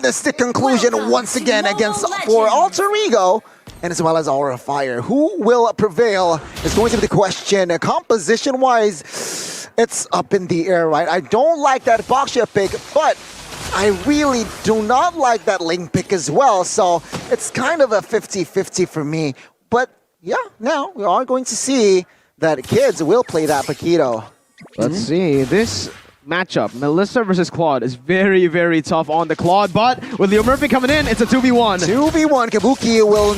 witness the conclusion once again against for Alter Ego and as well as Aura of Fire. Who will prevail is going to be the question. Composition-wise, it's up in the air, right? I don't like that Boxia pick, but I really do not like that Ling pick as well. So it's kind of a 50-50 for me. But yeah, now we are going to see that kids will play that Paquito. Let's see. This matchup, Melissa versus Claude, is very, very tough on the Claude, but with Leo Murphy coming in, it's a 2v1. 2v1, Kabuki will,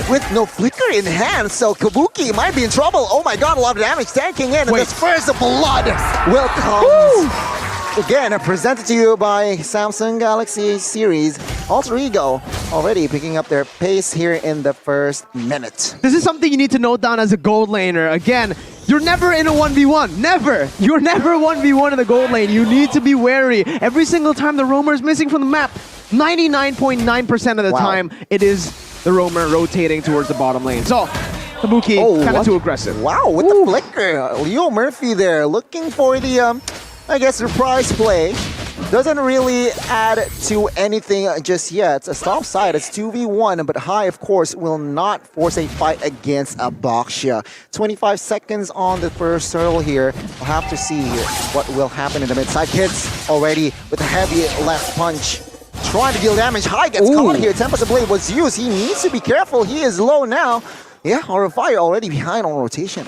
with no flicker in hand, so Kabuki might be in trouble. Oh my god, a lot of damage tanking in, and this first blood will come. Again, presented to you by Samsung Galaxy Series. Alter Ego already picking up their pace here in the first minute. This is something you need to note down as a gold laner. Again, you're never in a 1v1. Never! You're never 1v1 in the gold lane. You need to be wary. Every single time the roamer is missing from the map, 99.9% of the time, it is the roamer rotating towards the bottom lane. So, Kabuki, kind of too aggressive. Wow, with the flicker. Leo Murphy there, looking for the, I guess, surprise play. Doesn't really add to anything just yet. It's a top side, it's 2v1, but High, of course, will not force a fight against a Boxia. 25 seconds on the first turtle here. We'll have to see what will happen in the mid side. Kids already with a heavy left punch. Trying to deal damage. High gets caught here. Tempest Blade was used. He needs to be careful. He is low now. Yeah, Aura of Fire already behind on rotation.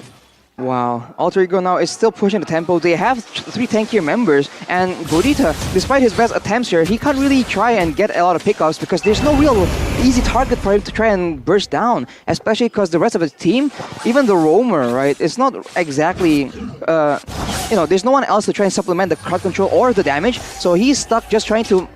Wow, Alter Ego now is still pushing the tempo. They have 3 tankier members, and Godita, despite his best attempts here, he can't really try and get a lot of pickups because there's no real easy target for him to try and burst down, especially because the rest of his team, even the roamer, right, it's not exactly, there's no one else to try and supplement the crowd control or the damage, so he's stuck just trying to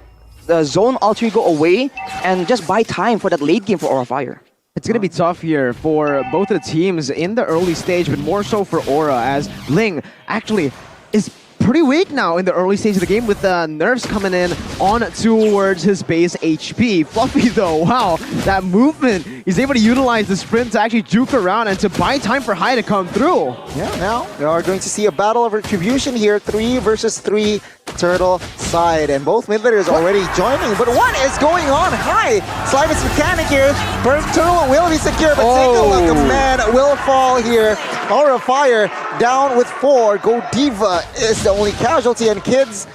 zone Alter Ego away and just buy time for that late game for Aura Fire. It's going to be tough here for both of the teams in the early stage, but more so for Aura, as Ling actually is pretty weak now in the early stage of the game with the nerfs coming in on towards his base HP. Fluffy though, wow, that movement, he's able to utilize the sprint to actually juke around and to buy time for High to come through. Yeah, now we are going to see a battle of retribution here, 3 versus 3 turtle side, and both mid laners already joining. But what is going on? High Slimus mechanic here. First turtle will be secure, but take a look, a man will fall here. Aura of Fire down with 4. Godiva is the only casualty, and kids,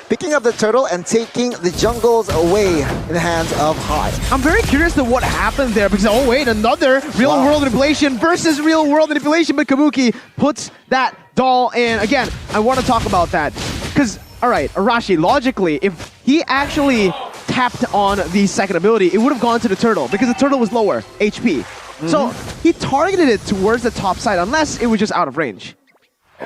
picking up the turtle and taking the jungles away in the hands of High. I'm very curious to what happened there because, oh wait, another real-world manipulation versus real-world manipulation, but Kabuki puts that doll in. Again, I want to talk about that because, all right, Arashi, logically, if he actually tapped on the second ability, it would have gone to the turtle because the turtle was lower HP. So he targeted it towards the top side unless it was just out of range.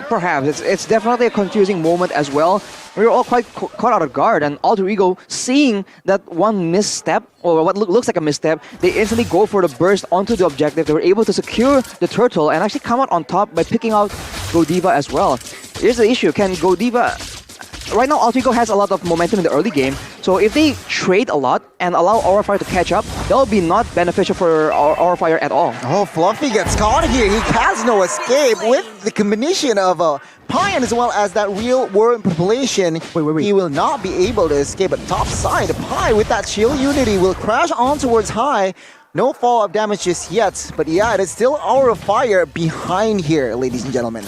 Perhaps. It's definitely a confusing moment as well. We were all quite caught out of guard, and Alter Ego, seeing that one misstep, or what looks like a misstep, they instantly go for the burst onto the objective. They were able to secure the turtle and actually come out on top by picking out Godiva as well. Here's the issue, can Godiva... Right now, Alter Ego has a lot of momentum in the early game, so if they trade a lot and allow Aura Fire to catch up, that will be not beneficial for Aura Fire at all. Oh, Fluffy gets caught here. He has no escape with the combination of Pion as well as that real-world manipulation. Wait. He will not be able to escape at top side. Pi with that shield unity will crash on towards High. No fall-up damage just yet, but yeah, it is still Aura Fire behind here, ladies and gentlemen.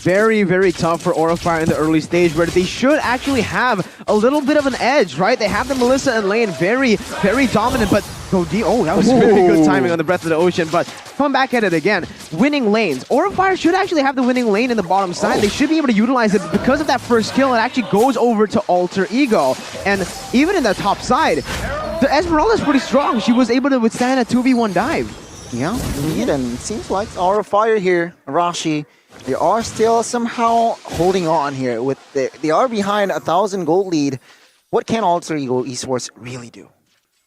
Very, very tough for Aura Fire in the early stage, where they should actually have a little bit of an edge, right? They have the Melissa and Lane very, very dominant, but oh, that was very good timing on the Breath of the Ocean, but come back at it again. Winning lanes. Aura Fire should actually have the winning lane in the bottom side. They should be able to utilize it because of that first kill. It actually goes over to Alter Ego, and even in the top side, the Esmeralda is pretty strong. She was able to withstand a 2v1 dive. Yeah, indeed, and it seems like Aura Fire here, Arashi, they are still somehow holding on here. They are behind 1,000 gold lead. What can Alter Ego Esports really do?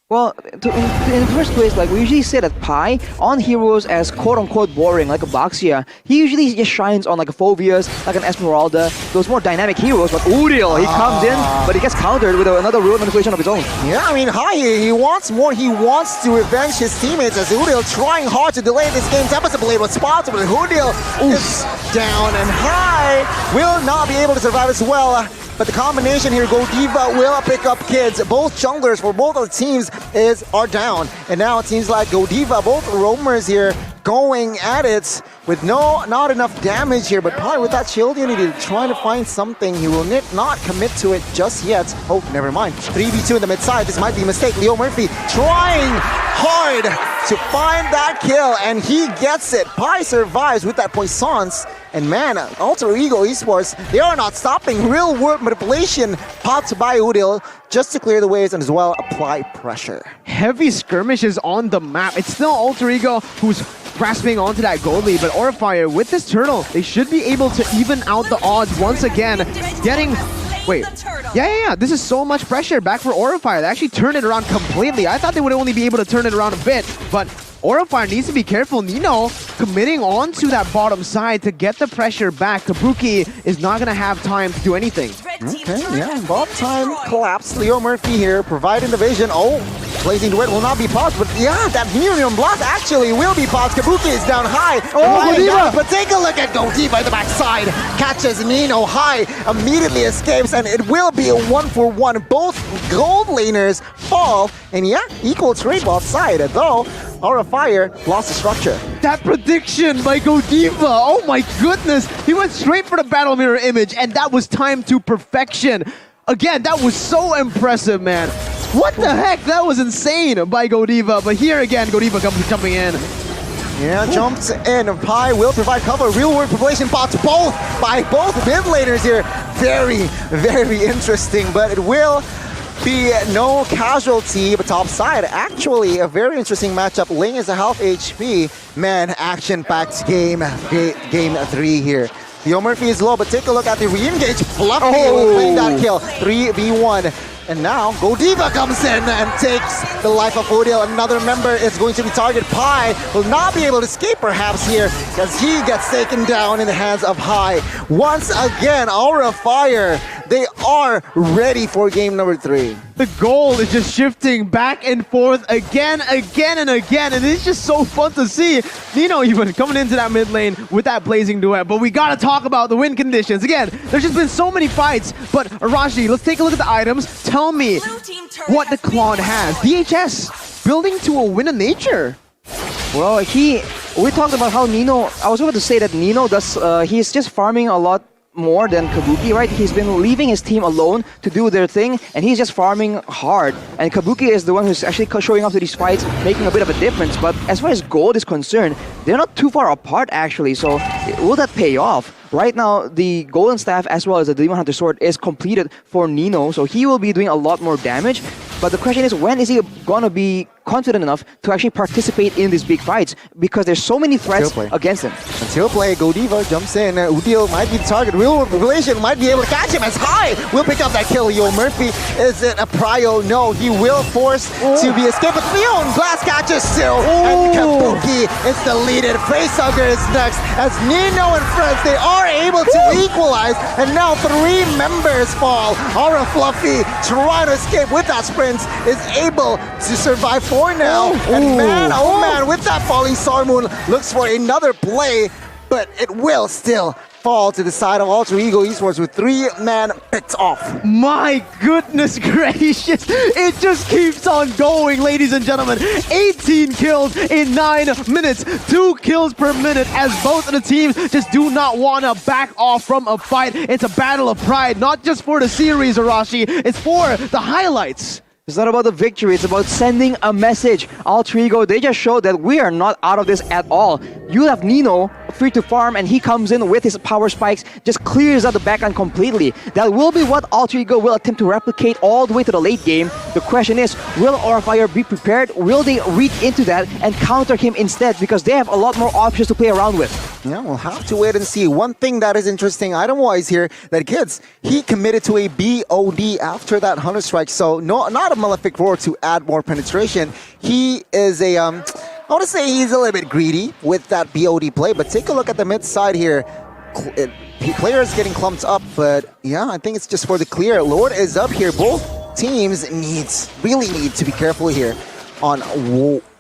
Well, in the first place, like we usually say that Pi on heroes as quote-unquote boring, like a Boxia, he usually just shines on like a Phobias, like an Esmeralda, those more dynamic heroes. But Uriel, he comes in, but he gets countered with another real manipulation of his own. Yeah, I mean, High, he wants more. He wants to revenge his teammates as Uriel trying hard to delay this game. Tempest Blade was spotted, but Uriel is down, and High will not be able to survive as well. but the combination here, Godiva will pick up kids. Both junglers for both of the teams are down. And now it seems like Godiva, both roamers here, going at it with not enough damage here, but probably with that shield unity, trying to find something. He will not commit to it just yet. Oh, never mind. 3v2 in the mid side. This might be a mistake. Leo Murphy trying hard to find that kill, and he gets it. Pi survives with that Poissons. And man, Alter Ego Esports, they are not stopping. Real world manipulation popped by Udil just to clear the waves and as well apply pressure. Heavy skirmishes on the map. It's still Alter Ego who's grasping onto that gold lead, but Aurafire with this turtle, they should be able to even out the odds once again. Wait, yeah, this is so much pressure back for Aurafire. They actually turned it around completely. I thought they would only be able to turn it around a bit, but Aurafire needs to be careful. Nino committing onto that bottom side to get the pressure back. Kabuki is not going to have time to do anything. Okay, yeah, bot time collapsed. Leo Murphy here providing the vision. Oh, Blazing Duet will not be paused, but yeah, that Miriam Blast actually will be paused. Kabuki is down high. Oh, Godiva! But take a look at Godiva at the backside. Catches Nino high, immediately escapes, and it will be a 1-for-1. Both gold laners fall, and yeah, equal trade both side, though Aurafire lost the structure. That prediction by Godiva, oh my goodness. He went straight for the battle mirror image, and that was timed to perfection. Again, that was so impressive, man. What the heck? That was insane by Godiva. But here again, Godiva comes jumping in. Yeah, jumps in. Pi will provide cover. Real world population bots by both mid laners here. Very, very interesting, but it will be no casualty, but top side. Actually, a very interesting matchup. Ling is a half HP. Man, action-packed game 3 here. Leo Murphy is low, but take a look at the re-engage. Fluffy will claim that kill. 3v1. And now Godiva comes in and takes the life of Udil. Another member is going to be targeted. Pi will not be able to escape perhaps here as he gets taken down in the hands of High. Once again, Aurafire, they are ready for game number 3. The goal is just shifting back and forth again and again, and it's just so fun to see. Nino even coming into that mid lane with that Blazing Duet, but we gotta talk about the win conditions. Again, there's just been so many fights, but Arashi, let's take a look at the items. Tell me what the Claude has. DHS, building to a win of nature. Well, we talked about how Nino, I was about to say that Nino he's just farming a lot more than Kabuki, right? He's been leaving his team alone to do their thing, and he's just farming hard. And Kabuki is the one who's actually showing up to these fights, making a bit of a difference. But as far as gold is concerned, they're not too far apart, actually. So will that pay off? Right now, the Golden Staff as well as the Demon Hunter Sword is completed for Nino, so he will be doing a lot more damage. But the question is, when is he gonna be confident enough to actually participate in these big fights? Because there's so many threats against him. Until play, Godiva jumps in. Udil might be the target. Real Revelation might be able to catch him as High will pick up that kill. Leo Murphy, is it a prio? No, he will force to be escaped. But Leon Glass catches still. And Kabuki is deleted. Facehugger is next. As Nino and friends, they are able to equalize. And now 3 members fall. Aura Fluffy trying to escape with that sprint is able to survive 4 now. And man, oh man, with that falling Star Moon, looks for another play, but it will still fall to the side of Alter Ego Esports with 3-man picked off. My goodness gracious, it just keeps on going, ladies and gentlemen. 18 kills in 9 minutes, 2 kills per minute, as both of the teams just do not want to back off from a fight. It's a battle of pride, not just for the series, Arashi, it's for the highlights. It's not about the victory, it's about sending a message. Alter Ego, they just showed that we are not out of this at all. You have Nino free to farm and he comes in with his power spikes, just clears out the backline completely. That will be what Alter Ego will attempt to replicate all the way to the late game. The question is, will Aurafire be prepared? Will they read into that and counter him instead? Because they have a lot more options to play around with. Yeah, we'll have to wait and see. One thing that is interesting item-wise here, that kids, he committed to a BOD after that Hunter Strike. So not a Malefic Roar to add more penetration. He is a, I want to say he's a little bit greedy with that BOD play, but take a look at the mid side here. Player is getting clumped up, but yeah, I think it's just for the clear. Lord is up here. Both teams really need to be careful here on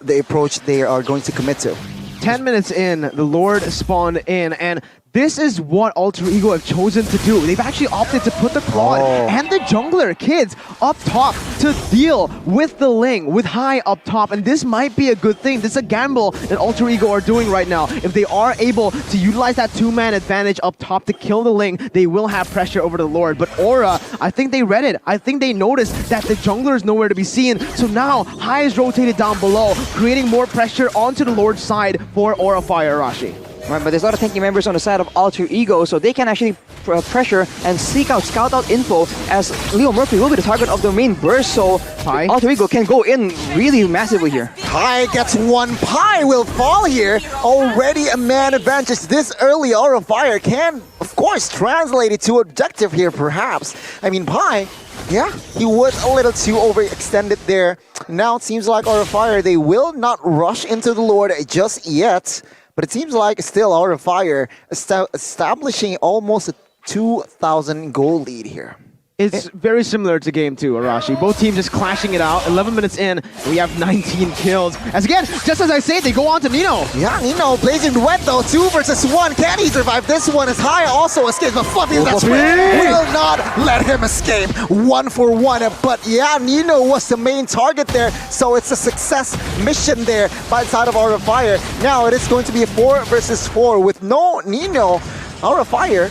the approach they are going to commit to. 10 minutes in, the Lord spawned in, and this is what Alter Ego have chosen to do. They've actually opted to put the Claude and the jungler kids up top to deal with the Ling, with High up top, and this might be a good thing. This is a gamble that Alter Ego are doing right now. If they are able to utilize that two-man advantage up top to kill the Ling, they will have pressure over the Lord. But Aura, I think they read it. I think they noticed that the jungler is nowhere to be seen. So now High is rotated down below, creating more pressure onto the Lord's side for Aura Fire Arashi. Right, but there's a lot of tanky members on the side of Alter Ego, so they can actually pressure and scout out info, as Leo Murphy will be the target of the main burst, so Alter Ego can go in really massively here. Pi gets one. Pi will fall here. Already a man advantage this early. Aura Fire can, of course, translate it to objective here, perhaps. I mean, Pi, yeah, he was a little too overextended there. Now it seems like Aura Fire, they will not rush into the Lord just yet. But it seems like still Aura Fire establishing almost a 2,000 goal lead here. It's very similar to game 2, Arashi. Both teams just clashing it out. 11 minutes in, we have 19 kills. As again, just as I say, they go on to Nino. Yeah, Nino blazing duet though. 2 versus 1. Can he survive this one? As High also escapes, but Fluffy that's will not let him escape. 1 for 1. But yeah, Nino was the main target there, so it's a success mission there by the side of Aura Fire. Now it is going to be a 4 versus 4 with no Nino. Aura Fire,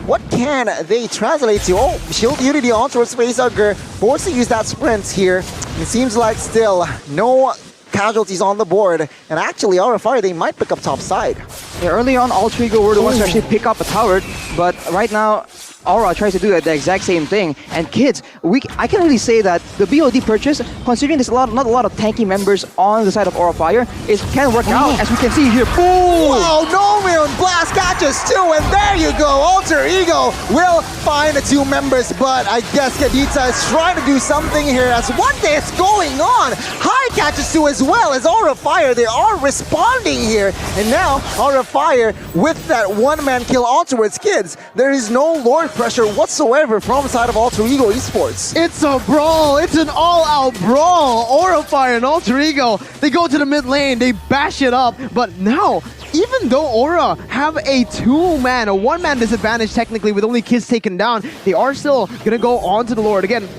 what can they translate to? Oh, Shield Unity on towards Facehugger, forced to use that sprint here. It seems like still no casualties on the board, and actually Aura Fire, they might pick up top side. Yeah, early on, Alter Ego were the ones to actually pick up a tower, but right now, Aura tries to do the exact same thing. And kids, I can really say that the BOD purchase, considering there's not a lot of tanky members on the side of Aura Fire, it can work out, as we can see here. Boom! Wow, no Mirror Blast catches 2, and there you go. Alter Ego will find the 2 members, but I guess Kadita is trying to do something here as one day it's going on. High catches 2 as well as Aura Fire. They are responding here, and now Aura Fire with that one-man kill onwards. Kids, there is no Lord pressure whatsoever from the side of Alter Ego Esports. It's a brawl. It's an all-out brawl. Aura Fire and Alter Ego, they go to the mid lane, they bash it up, but now, even though Aura have a one-man disadvantage technically with only kids taken down, they are still gonna go on to the Lord. Again,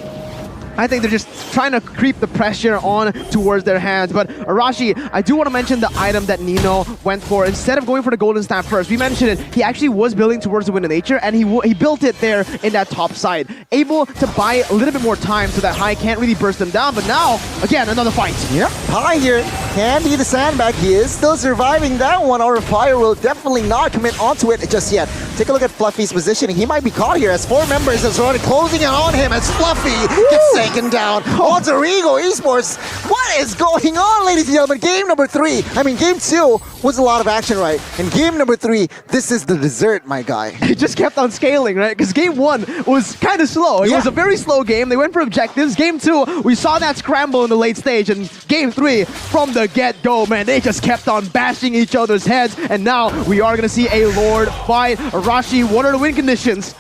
I think they're just trying to creep the pressure on towards their hands. But Arashi, I do want to mention the item that Nino went for. Instead of going for the golden staff first, we mentioned it, he actually was building towards the Wind of Nature, and he built it there in that top side. Able to buy a little bit more time so that High can't really burst them down. But now, again, another fight. Yep, High here can be the sandbag. He is still surviving that one. Aura Fire will definitely not commit onto it just yet. Take a look at Fluffy's positioning. He might be caught here as 4 members are already closing in on him as Fluffy gets taken down. Alter Ego Esports, what is going on, ladies and gentlemen? Game number 3. I mean, game 2 was a lot of action, right? And game number 3, this is the dessert, my guy. It just kept on scaling, right? Because game 1 was kind of slow. It was a very slow game. They went for objectives. Game 2, we saw that scramble in the late stage. And game 3, from the get-go, man, they just kept on bashing each other's heads. And now we are going to see a Lord fight. Arashi, what are the win conditions?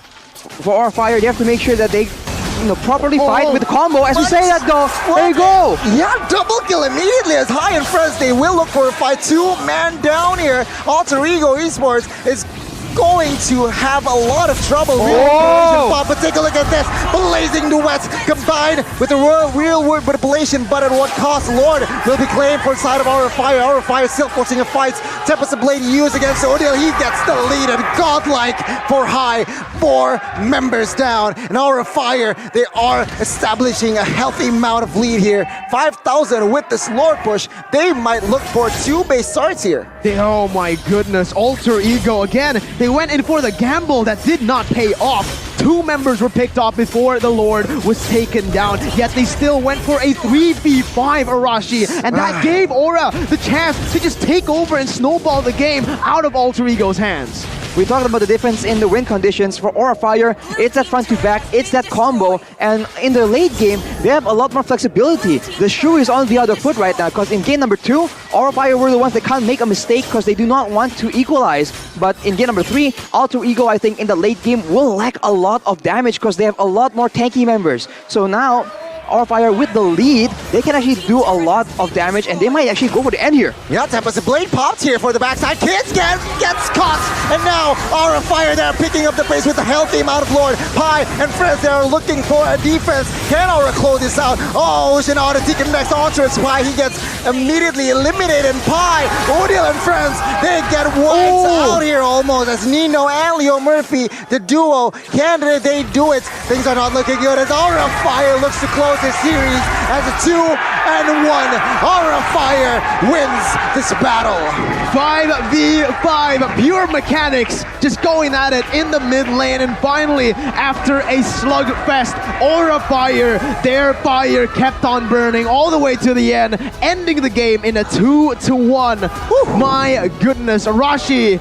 For Aura Fire, they have to make sure that they properly fight with the combo. As we say that though, there you go. Yeah, double kill immediately as High and Friends. They will look for a fight. 2-man down here. Alter Ego Esports is going to have a lot of trouble. But take a look at this. Blazing duets combined with the real world manipulation, but at what cost? Lord will be claimed for the side of Aura Fire. Aura Fire still forcing a fight. Tempest Blade used against Odile. He gets the lead, and godlike for High. 4 members down. And Aura Fire, they are establishing a healthy amount of lead here. 5,000 with this Lord push. They might look for 2 base starts here. Oh my goodness, Alter Ego again. They went in for the gamble that did not pay off. 2 members were picked off before the Lord was taken down, yet they still went for a 3v5 Arashi, and that gave Aura the chance to just take over and snowball the game out of Alter Ego's hands. We talked about the difference in the win conditions. For Aura Fire, it's that front to back, it's that combo, and in the late game, they have a lot more flexibility. The shoe is on the other foot right now, because in game number 2, Aura Fire were the ones that can't make a mistake because they do not want to equalize. But in game number 3, Alter Ego, I think, in the late game will lack a lot of damage because they have a lot more tanky members. So now, Aura Fire with the lead, they can actually do a lot of damage, and they might actually go for the end here. Yeah, Tempest Blade popped here for the backside. Kids gets caught, and now Aura Fire there picking up the pace with a healthy amount of Lord. Pi and friends, they are looking for a defense. Can Aura close this out? Oh, Ocean Odyssey can next onto it. Pi, he gets immediately eliminated, and Pi, Odile and friends, they get wiped out here almost as Nino and Leo Murphy, the duo, can they do it? Things are not looking good as Aura Fire looks to close this series as a 2-1. Aura Fire wins this battle. 5v5, pure mechanics, just going at it in the mid lane, and finally, after a slugfest, Aura Fire, their fire kept on burning all the way to the end, ending the game in a 2-1. My goodness, Arashi,